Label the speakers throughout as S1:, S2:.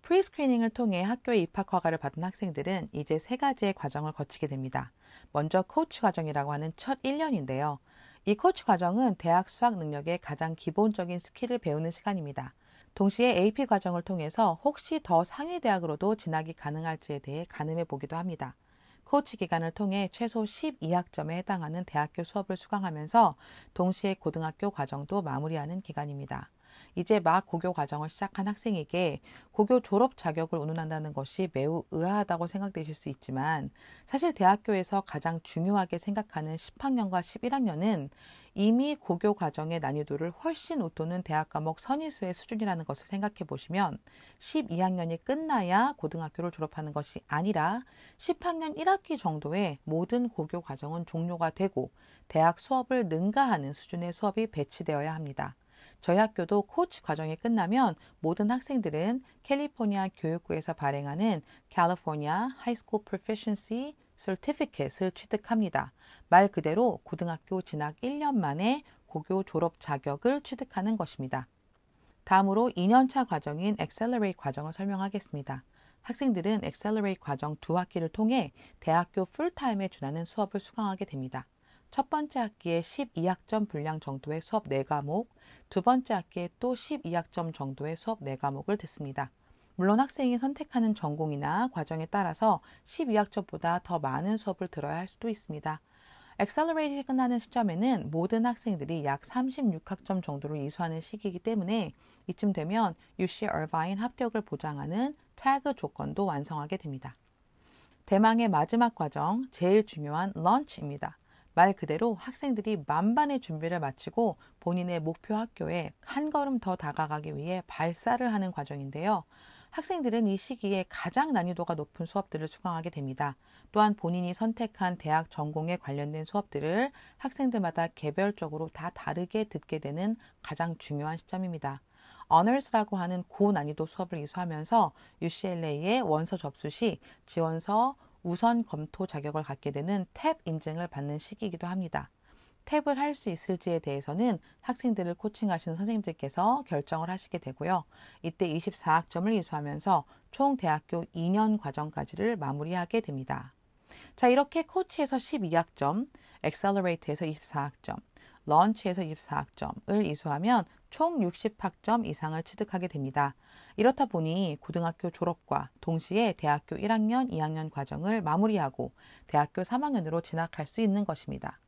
S1: 프리스크리닝을 통해 학교에 입학 허가를 받은 학생들은 이제 세 가지의 과정을 거치게 됩니다. 먼저 코치 과정이라고 하는 첫 1년인데요. 이 코치 과정은 대학 수학 능력의 가장 기본적인 스킬을 배우는 시간입니다. 동시에 AP 과정을 통해서 혹시 더 상위 대학으로도 진학이 가능할지에 대해 가늠해 보기도 합니다. 코치 기간을 통해 최소 12학점에 해당하는 대학교 수업을 수강하면서 동시에 고등학교 과정도 마무리하는 기간입니다. 이제 막 고교 과정을 시작한 학생에게 고교 졸업 자격을 운운한다는 것이 매우 의아하다고 생각되실 수 있지만 사실 대학교에서 가장 중요하게 생각하는 10학년과 11학년은 이미 고교 과정의 난이도를 훨씬 웃도는 대학 과목 선의수의 수준이라는 것을 생각해 보시면 12학년이 끝나야 고등학교를 졸업하는 것이 아니라 10학년 1학기 정도에 모든 고교 과정은 종료가 되고 대학 수업을 능가하는 수준의 수업이 배치되어야 합니다. 저희 학교도 코치 과정이 끝나면 모든 학생들은 캘리포니아 교육부에서 발행하는 California High School Proficiency Certificate을 취득합니다. 말 그대로 고등학교 진학 1년 만에 고교 졸업 자격을 취득하는 것입니다. 다음으로 2년차 과정인 Accelerate 과정을 설명하겠습니다. 학생들은 Accelerate 과정 2학기를 통해 대학교 풀타임에 준하는 수업을 수강하게 됩니다. 첫 번째 학기에 12학점 분량 정도의 수업 4과목, 두 번째 학기에 또 12학점 정도의 수업 4과목을 듣습니다. 물론 학생이 선택하는 전공이나 과정에 따라서 12학점보다 더 많은 수업을 들어야 할 수도 있습니다. Accelerate이 끝나는 시점에는 모든 학생들이 약 36학점 정도를 이수하는 시기이기 때문에 이쯤 되면 UC Irvine 합격을 보장하는 태그 조건도 완성하게 됩니다. 대망의 마지막 과정, 제일 중요한 런치입니다. 말 그대로 학생들이 만반의 준비를 마치고 본인의 목표 학교에 한 걸음 더 다가가기 위해 발사를 하는 과정인데요. 학생들은 이 시기에 가장 난이도가 높은 수업들을 수강하게 됩니다. 또한 본인이 선택한 대학 전공에 관련된 수업들을 학생들마다 개별적으로 다 다르게 듣게 되는 가장 중요한 시점입니다. Honors라고 하는 고난이도 수업을 이수하면서 UCLA의 원서 접수 시 지원서 우선 검토 자격을 갖게 되는 탭 인증을 받는 시기이기도 합니다. 탭을 할 수 있을지에 대해서는 학생들을 코칭하시는 선생님들께서 결정을 하시게 되고요. 이때 24학점을 이수하면서 총 대학교 2년 과정까지를 마무리하게 됩니다. 자, 이렇게 코치에서 12학점, 엑셀러레이트에서 24학점, 런치에서 24학점을 이수하면 총 60학점 이상을 취득하게 됩니다. 이렇다 보니 고등학교 졸업과 동시에 대학교 1학년, 2학년 과정을 마무리하고 대학교 3학년으로 진학할 수 있는 것입니다.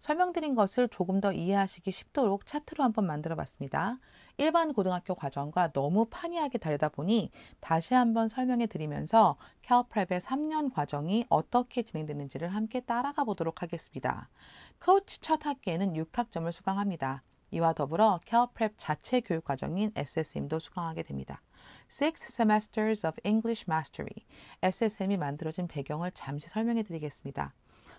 S1: 설명드린 것을 조금 더 이해하시기 쉽도록 차트로 한번 만들어 봤습니다. 일반 고등학교 과정과 너무 판이하게 다르다 보니 다시 한번 설명해 드리면서 캘프랩의 3년 과정이 어떻게 진행되는지를 함께 따라가 보도록 하겠습니다. 코치 첫 학기에는 6학점을 수강합니다. 이와 더불어 캘프랩 자체 교육 과정인 SSM도 수강하게 됩니다. Six Semesters of English Mastery, SSM이 만들어진 배경을 잠시 설명해 드리겠습니다.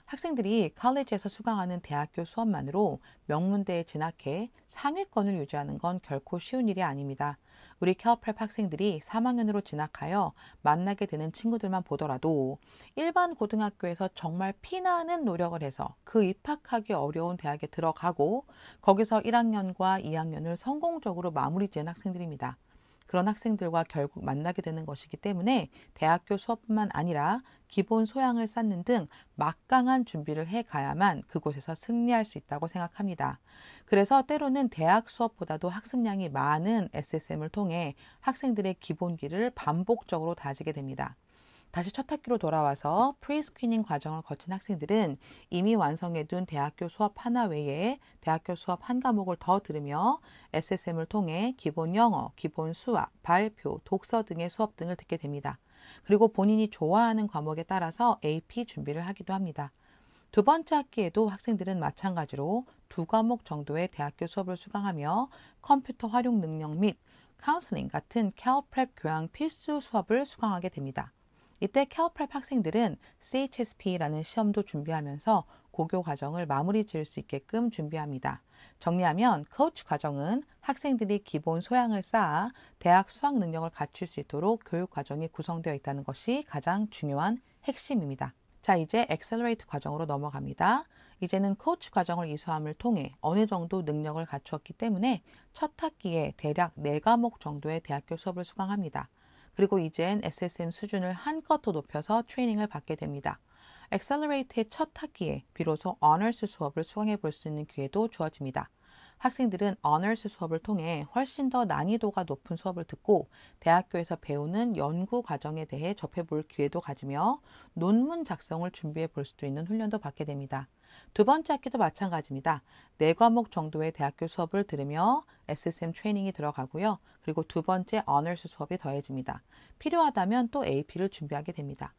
S1: 학생들이 컬리지에서 수강하는 대학교 수업만으로 명문대에 진학해 상위권을 유지하는 건 결코 쉬운 일이 아닙니다. 우리 캘프랩 학생들이 3학년으로 진학하여 만나게 되는 친구들만 보더라도 일반 고등학교에서 정말 피나는 노력을 해서 그 입학하기 어려운 대학에 들어가고 거기서 1학년과 2학년을 성공적으로 마무리 지은 학생들입니다. 그런 학생들과 결국 만나게 되는 것이기 때문에 대학교 수업뿐만 아니라 기본 소양을 쌓는 등 막강한 준비를 해가야만 그곳에서 승리할 수 있다고 생각합니다. 그래서 때로는 대학 수업보다도 학습량이 많은 SSM을 통해 학생들의 기본기를 반복적으로 다지게 됩니다. 다시 첫 학기로 돌아와서 프리스크리닝 과정을 거친 학생들은 이미 완성해둔 대학교 수업 하나 외에 대학교 수업 한 과목을 더 들으며 SSM을 통해 기본 영어, 기본 수학, 발표, 독서 등의 수업 등을 듣게 됩니다. 그리고 본인이 좋아하는 과목에 따라서 AP 준비를 하기도 합니다. 두 번째 학기에도 학생들은 마찬가지로 두 과목 정도의 대학교 수업을 수강하며 컴퓨터 활용 능력 및 카운슬링 같은 캘프랩 교양 필수 수업을 수강하게 됩니다. 이때 캘프랩 학생들은 CHSP라는 시험도 준비하면서 고교 과정을 마무리 지을 수 있게끔 준비합니다. 정리하면 코치 과정은 학생들이 기본 소양을 쌓아 대학 수학 능력을 갖출 수 있도록 교육 과정이 구성되어 있다는 것이 가장 중요한 핵심입니다. 자, 이제 엑셀러레이트 과정으로 넘어갑니다. 이제는 코치 과정을 이수함을 통해 어느 정도 능력을 갖추었기 때문에 첫 학기에 대략 4과목 정도의 대학교 수업을 수강합니다. 그리고 이젠 SSM 수준을 한껏 더 높여서 트레이닝을 받게 됩니다. 엑셀러레이트의 첫 학기에 비로소 어너스 수업을 수강해 볼 수 있는 기회도 주어집니다. 학생들은 어너스 수업을 통해 훨씬 더 난이도가 높은 수업을 듣고 대학교에서 배우는 연구 과정에 대해 접해볼 기회도 가지며 논문 작성을 준비해 볼 수도 있는 훈련도 받게 됩니다. 두 번째 학기도 마찬가지입니다. 4과목 정도의 대학교 수업을 들으며 SSM 트레이닝이 들어가고요. 그리고 두 번째 어너스 수업이 더해집니다. 필요하다면 또 AP를 준비하게 됩니다.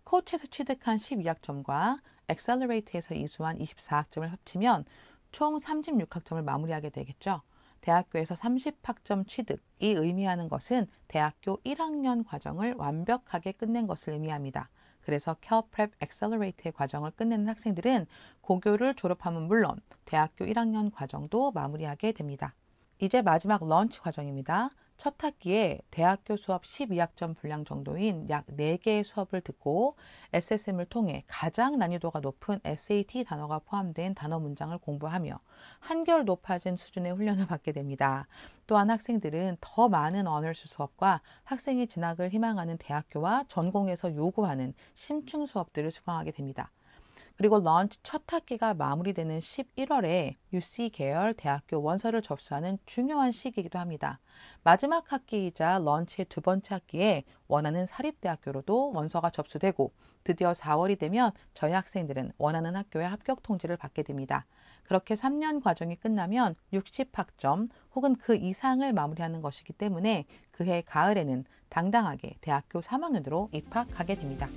S1: 코치에서 취득한 12학점과 엑셀러레이트에서 이수한 24학점을 합치면 총 36학점을 마무리하게 되겠죠. 대학교에서 30학점 취득이 의미하는 것은 대학교 1학년 과정을 완벽하게 끝낸 것을 의미합니다. 그래서 캘프랩 엑셀러레이트의 과정을 끝내는 학생들은 고교를 졸업하면 물론 대학교 1학년 과정도 마무리하게 됩니다. 이제 마지막 런치 과정입니다. 첫 학기에 대학교 수업 12학점 분량 정도인 약 4개의 수업을 듣고 SSM을 통해 가장 난이도가 높은 SAT 단어가 포함된 단어 문장을 공부하며 한결 높아진 수준의 훈련을 받게 됩니다. 또한 학생들은 더 많은 어너스 수업과 학생이 진학을 희망하는 대학교와 전공에서 요구하는 심층 수업들을 수강하게 됩니다. 그리고 런치 첫 학기가 마무리되는 11월에 UC 계열 대학교 원서를 접수하는 중요한 시기이기도 합니다. 마지막 학기이자 런치의 두 번째 학기에 원하는 사립대학교로도 원서가 접수되고 드디어 4월이 되면 저희 학생들은 원하는 학교에 합격 통지를 받게 됩니다. 그렇게 3년 과정이 끝나면 60학점 혹은 그 이상을 마무리하는 것이기 때문에 그해 가을에는 당당하게 대학교 3학년으로 입학하게 됩니다.